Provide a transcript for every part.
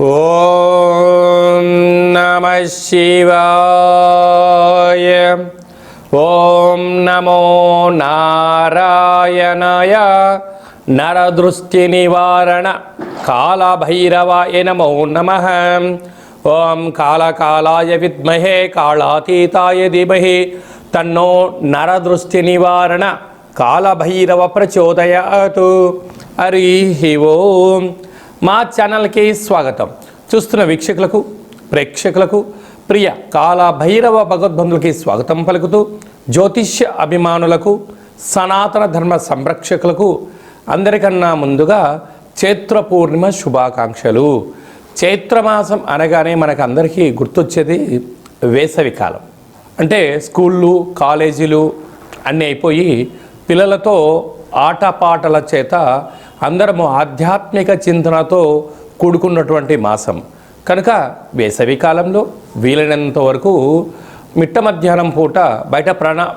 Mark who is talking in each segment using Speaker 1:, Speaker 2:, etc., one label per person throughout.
Speaker 1: ఓం నమః శివాయ. ఓం నమో నారాయణాయ. నరదృష్టి నివారణ కాళభైరవాయ నమో నమః. ఓం కాళకాలాయ విద్మహే కాళాతీతాయ ధీమహి తన్నో నరదృష్టి నివారణ కాళభైరవ ప్రచోదయాతు. హరి ఓం. మా ఛానల్కి స్వాగతం. చూస్తున్న వీక్షకులకు, ప్రేక్షకులకు, ప్రియ కాళభైరవ భగవద్బంధులకి స్వాగతం పలుకుతూ, జ్యోతిష్య అభిమానులకు, సనాతన ధర్మ సంరక్షకులకు అందరికన్నా ముందుగా చైత్ర పూర్ణిమ శుభాకాంక్షలు. చైత్రమాసం అనగానే మనకు అందరికీ గుర్తొచ్చేది వేసవి కాలం. అంటే స్కూళ్ళు, కాలేజీలు అన్నీ అయిపోయి పిల్లలతో ఆటపాటల చేత అందరము ఆధ్యాత్మిక చింతనతో కూడుకున్నటువంటి మాసం కనుక వేసవి కాలంలో వీలైనంత వరకు మిట్ట మధ్యాహ్నం పూట బయట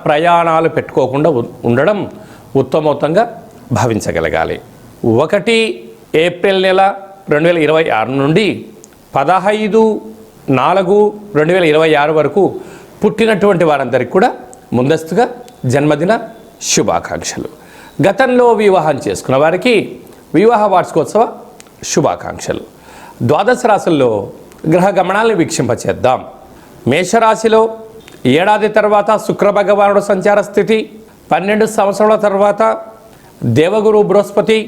Speaker 1: ప్రయాణాలు పెట్టుకోకుండా ఉండడం ఉత్తమోత్తంగా భావించగలగాలి. 1 ఏప్రిల్ నెల 2026 నుండి 15/4/2026 వరకు పుట్టినటువంటి వారందరికీ కూడా ముందస్తుగా జన్మదిన శుభాకాంక్షలు. గతంలో వివాహం చేసుకున్న వారికి వివాహ వార్షికోత్సవ శుభాకాంక్షలు. ద్వాదశ రాశుల్లో గ్రహ గమనాలను వీక్షింపచేద్దాం. మేషరాశిలో ఏడాది తర్వాత శుక్ర భగవానుడు సంచార స్థితి, 12 సంవత్సరాల తర్వాత దేవగురు బృహస్పతి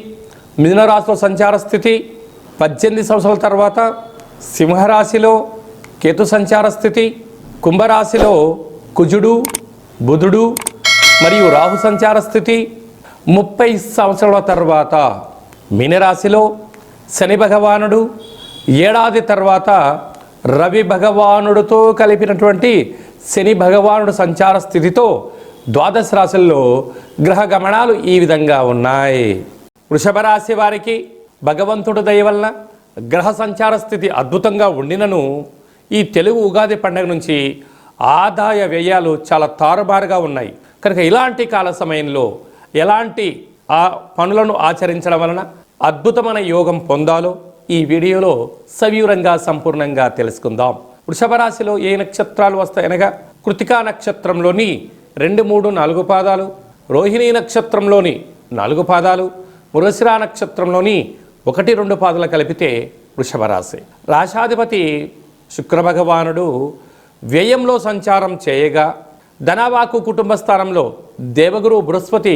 Speaker 1: మిథునరాశిలో సంచార స్థితి, 18 సంవత్సరాల తర్వాత సింహరాశిలో కేతు సంచార స్థితి, కుంభరాశిలో కుజుడు, బుధుడు మరియు రాహు సంచార స్థితి, 30 సంవత్సరాల తర్వాత మీనరాశిలో శని భగవానుడు, ఏడాది తర్వాత రవి భగవానుడితో కలిపినటువంటి శని భగవానుడు సంచార స్థితితో ద్వాదశ రాశుల్లో గ్రహ గమనాలు ఈ విధంగా ఉన్నాయి. వృషభ రాశి వారికి భగవంతుడి దయ వలన గ్రహ సంచార స్థితి అద్భుతంగా ఉండినను ఈ తెలుగు ఉగాది పండుగ నుంచి ఆదాయ వ్యయాలు చాలా తారుమారుగా ఉన్నాయి. కనుక ఇలాంటి కాల సమయంలో ఎలాంటి పనులను ఆచరించడం వలన అద్భుతమైన యోగం పొందాలో ఈ వీడియోలో సవివరంగా సంపూర్ణంగా తెలుసుకుందాం. వృషభ రాశిలో ఏ నక్షత్రాలు వస్తాయనగా కృతికా నక్షత్రంలోని 2, 3, 4 పాదాలు, రోహిణీ నక్షత్రంలోని 4 పాదాలు, మృగశిర నక్షత్రంలోని 1, 2 పాదాలు కలిపితే వృషభ రాశి. రాశాధిపతి శుక్ర భగవానుడు వ్యయంలో సంచారం చేయగా ధనవాకు కుటుంబ స్థానంలో దేవగురు బృహస్పతి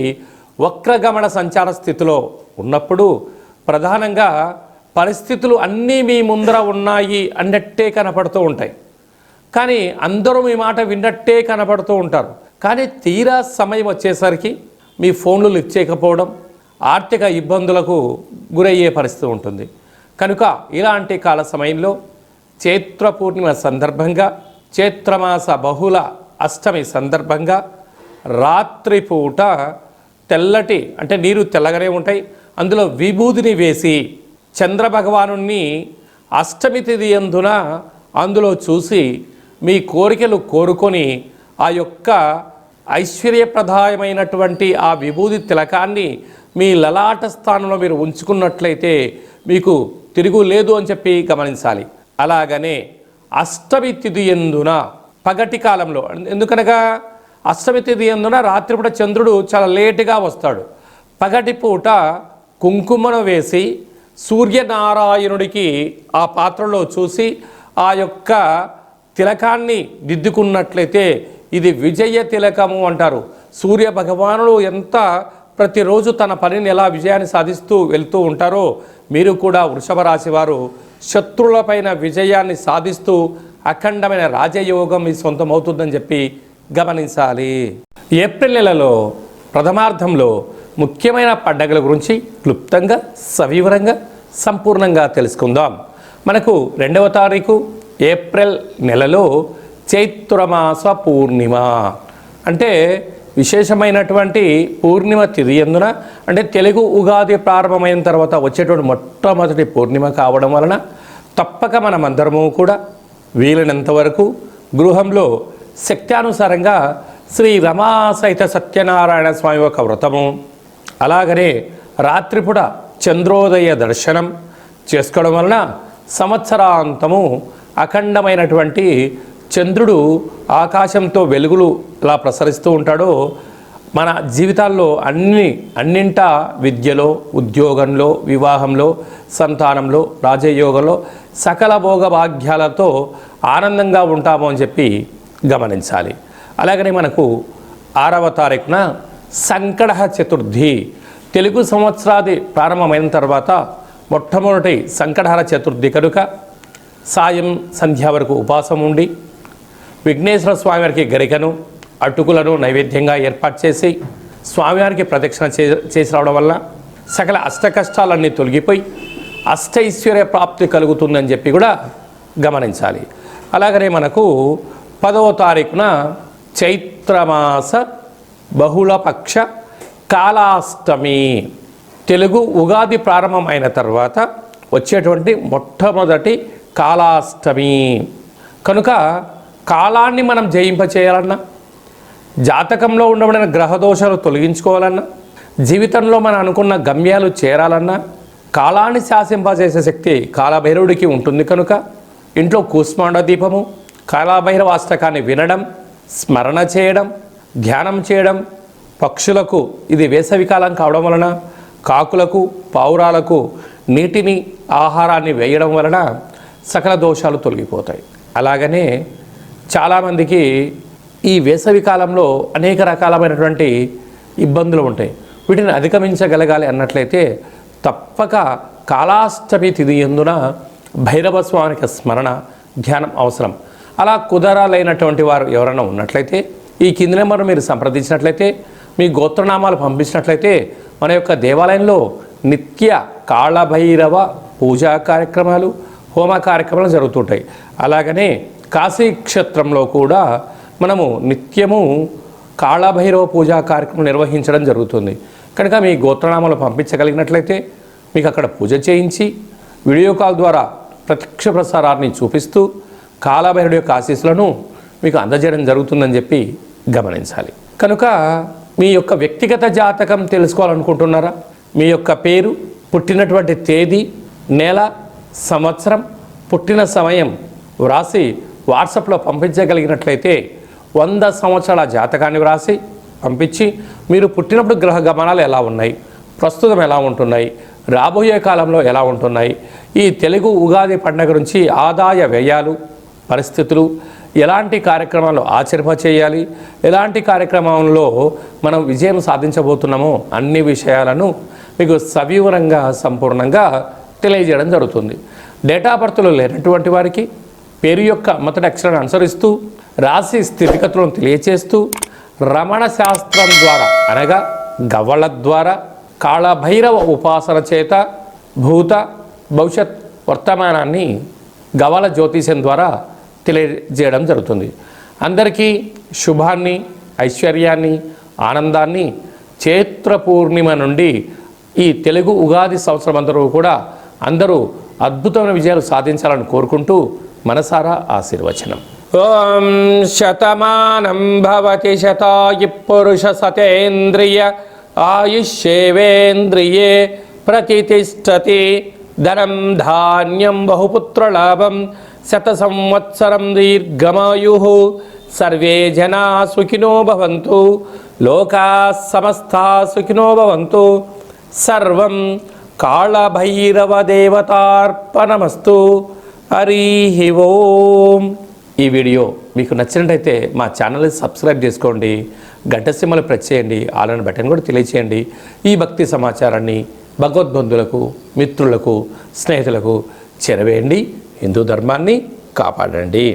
Speaker 1: వక్రగమన సంచార స్థితిలో ఉన్నప్పుడు ప్రధానంగా పరిస్థితులు అన్నీ మీ ముందర ఉన్నాయి అన్నట్టే కనపడుతూ ఉంటాయి. కానీ అందరూ మీ మాట విన్నట్టే కనపడుతూ ఉంటారు. కానీ తీరా సమయం వచ్చేసరికి మీ ఫోన్లు లిఫ్ట్ చేయకపోవడం, ఆర్థిక ఇబ్బందులకు గురయ్యే పరిస్థితి ఉంటుంది. కనుక ఇలాంటి కాల సమయంలో చైత్ర పూర్ణిమ సందర్భంగా, చైత్రమాస బహుళ అష్టమి సందర్భంగా రాత్రిపూట తెల్లటి అంటే నీరు తెల్లగానే ఉంటాయి, అందులో విభూతిని వేసి చంద్రభగవాను అష్టమి తిథి యందున అందులో చూసి మీ కోరికలు కోరుకొని ఆ యొక్క ఐశ్వర్యప్రదాయమైనటువంటి ఆ విభూతి తిలకాన్ని మీ లలాట స్థానంలో మీరు ఉంచుకున్నట్లయితే మీకు తిరుగు లేదు అని చెప్పి గమనించాలి. అలాగనే అష్టమి తిథి యందున పగటి కాలంలో, ఎందుకనగా అష్టమి తిథి యందున రాత్రిపూట చంద్రుడు చాలా లేటుగా వస్తాడు. పగటి పూట కుంకుమను వేసి సూర్యనారాయణుడికి ఆ పాత్రలో చూసి ఆ యొక్క తిలకాన్ని దిద్దుకున్నట్లయితే ఇది విజయ తిలకము అంటారు. సూర్య భగవానుడు ఎంత ప్రతిరోజు తన పనిని ఎలా విజయాన్ని సాధిస్తూ వెళ్తూ ఉంటారో మీరు కూడా వృషభ రాశి వారు శత్రువులపైన విజయాన్ని సాధిస్తూ అఖండమైన రాజయోగం మీ సొంతమవుతుందని చెప్పి గమనించాలి. ఏప్రిల్ నెలలో ప్రథమార్థంలో ముఖ్యమైన పండుగల గురించి క్లుప్తంగా, సవివరంగా, సంపూర్ణంగా తెలుసుకుందాం. మనకు 2వ తారీఖు ఏప్రిల్ నెలలో చైత్రమాస పూర్ణిమ అంటే విశేషమైనటువంటి పూర్ణిమ తిథి యందున, అంటే తెలుగు ఉగాది ప్రారంభమైన తర్వాత వచ్చేటువంటి మొట్టమొదటి పూర్ణిమ కావడం వలన తప్పక మనమందరము కూడా వీలైనంత వరకు గృహంలో శక్త్యానుసారంగా శ్రీ రమా సహిత సత్యనారాయణ స్వామి యొక్క వ్రతము, అలాగనే రాత్రిపూట చంద్రోదయ దర్శనం చేసుకోవడం వలన సంవత్సరాంతము అఖండమైనటువంటి చంద్రుడు ఆకాశంతో వెలుగులు ఎలా ప్రసరిస్తూ ఉంటాడో మన జీవితాల్లో అన్నింటా విద్యలో, ఉద్యోగంలో, వివాహంలో, సంతానంలో, రాజయోగంలో సకల భోగభాగ్యాలతో ఆనందంగా ఉంటాము అని చెప్పి గమనించాలి. అలాగనే మనకు 6వ తారీఖున సంకటహ చతుర్థి, తెలుగు సంవత్సరాది ప్రారంభమైన తర్వాత మొట్టమొదటి సంకటహర చతుర్థి కనుక సాయం సంధ్య వరకు ఉపవాసం ఉండి విఘ్నేశ్వర స్వామివారికి గరికను, అటుకులను నైవేద్యంగా ఏర్పాటు చేసి స్వామివారికి ప్రదక్షిణ చేసి రావడం వల్ల సకల అష్టకష్టాలన్నీ తొలగిపోయి అష్టైశ్వర్య ప్రాప్తి కలుగుతుందని చెప్పి కూడా గమనించాలి. అలాగనే మనకు 10వ తారీఖున చైత్రమాస బహుళపక్ష కాళాష్టమి, తెలుగు ఉగాది ప్రారంభం అయిన తర్వాత వచ్చేటువంటి మొట్టమొదటి కాళాష్టమి కనుక కాలాన్ని మనం జయింపచేయాలన్నా, జాతకంలో ఉండబడిన గ్రహదోషాలు తొలగించుకోవాలన్నా, జీవితంలో మనం అనుకున్న గమ్యాలు చేరాలన్నా కాలాన్ని శాసింపజేసే శక్తి కాలభైరవుడికి ఉంటుంది కనుక ఇంట్లో కూష్మాండ దీపము, కాలభైరవ అష్టకాన్ని వినడం, స్మరణ చేయడం, ధ్యానం చేయడం, పక్షులకు ఇది వేసవికాలం కావడం వలన కాకులకు, పావురాలకు నీటిని, ఆహారాన్ని వేయడం వలన సకల దోషాలు తొలగిపోతాయి. అలాగనే చాలామందికి ఈ వేసవి కాలంలో అనేక రకాలమైనటువంటి ఇబ్బందులు ఉంటాయి. వీటిని అధిగమించగలగాలి అన్నట్లయితే తప్పక కాళాష్టమి తిథి యందున భైరవ స్వామికి స్మరణ, ధ్యానం అవసరం. అలా కుదరాలైనటువంటి వారు ఎవరైనా ఉన్నట్లయితే ఈ కింది నెంబర్ మీరు సంప్రదించినట్లయితే, మీ గోత్రనామాలు పంపించినట్లయితే మన యొక్క దేవాలయంలో నిత్య కాళభైరవ పూజా కార్యక్రమాలు, హోమ కార్యక్రమాలు జరుగుతుంటాయి. అలాగనే కాశీ క్షేత్రంలో కూడా మనము నిత్యము కాళభైరవ పూజా కార్యక్రమం నిర్వహించడం జరుగుతుంది. కనుక మీ గోత్రనామాలు పంపించగలిగినట్లయితే మీకు అక్కడ పూజ చేయించి వీడియో కాల్ ద్వారా ప్రత్యక్ష ప్రసారాన్ని చూపిస్తూ కాళభైరవుడి యొక్క ఆశీస్సులను మీకు అందజేయడం జరుగుతుందని చెప్పి గమనించాలి. కనుక మీ యొక్క వ్యక్తిగత జాతకం తెలుసుకోవాలనుకుంటున్నారా? మీ యొక్క పేరు, పుట్టినటువంటి తేదీ, నెల, సంవత్సరం, పుట్టిన సమయం వ్రాసి వాట్సాప్లో పంపించగలిగినట్లయితే 100 సంవత్సరాల జాతకాన్ని వ్రాసి పంపించి మీరు పుట్టినప్పుడు గ్రహ గమనాలు ఎలా ఉన్నాయి, ప్రస్తుతం ఎలా ఉంటున్నాయి, రాబోయే కాలంలో ఎలా ఉంటున్నాయి, ఈ తెలుగు ఉగాది పండుగ నుంచి ఆదాయ వ్యయాలు, పరిస్థితులు, ఎలాంటి కార్యక్రమాలు ఆచరింపచేయాలి, ఎలాంటి కార్యక్రమంలో మనం విజయం సాధించబోతున్నామో అన్ని విషయాలను మీకు సవివరంగా, సంపూర్ణంగా తెలియజేయడం జరుగుతుంది. డేటా బర్త్లో లేనటువంటి వారికి పేరు యొక్క మొదటి అక్షరాన్ని అనుసరిస్తూ రాశి స్థితిగతులను తెలియచేస్తూ రమణ శాస్త్రం ద్వారా అనగా గవ్వల ద్వారా కాళభైరవ ఉపాసన చేత భూత భవిష్యత్ వర్తమానాన్ని గవ్వల జ్యోతిష్యం ద్వారా తెలియజేయడం జరుగుతుంది. అందరికీ శుభాన్ని, ఐశ్వర్యాన్ని, ఆనందాన్ని చైత్ర పూర్ణిమ నుండి ఈ తెలుగు ఉగాది సంవత్సరం అందరూ అద్భుతమైన విజయాలు సాధించాలని కోరుకుంటూ మనసారా ఆశీర్వచనం. ఓం శతమానం భవతి శతాయు పురుష సతేంద్రియ ఆయుష్యేవేంద్రియే ప్రతిష్టతి ధనం ధాన్యం బహుపుత్రలాభం శత సంవత్సరం దీర్ఘమాయు సర్వే జనా సుఖినో భవంతు లోకా సమస్తా సుఖినో భవంతు సర్వం కాళభైరవ దేవతార్పణమస్తు. హరి ఓం. ఈ వీడియో మీకు నచ్చినట్టయితే మా ఛానల్ని సబ్స్క్రైబ్ చేసుకోండి, గంట సింబల్ ప్రెస్ చేయండి, ఆల్ బటన్ కూడా తెలియచేయండి. ఈ భక్తి సమాచారాన్ని భగవద్బంధులకు, మిత్రులకు, స్నేహితులకు చేరవేయండి. హిందూ ధర్మాన్ని కాపాడండి.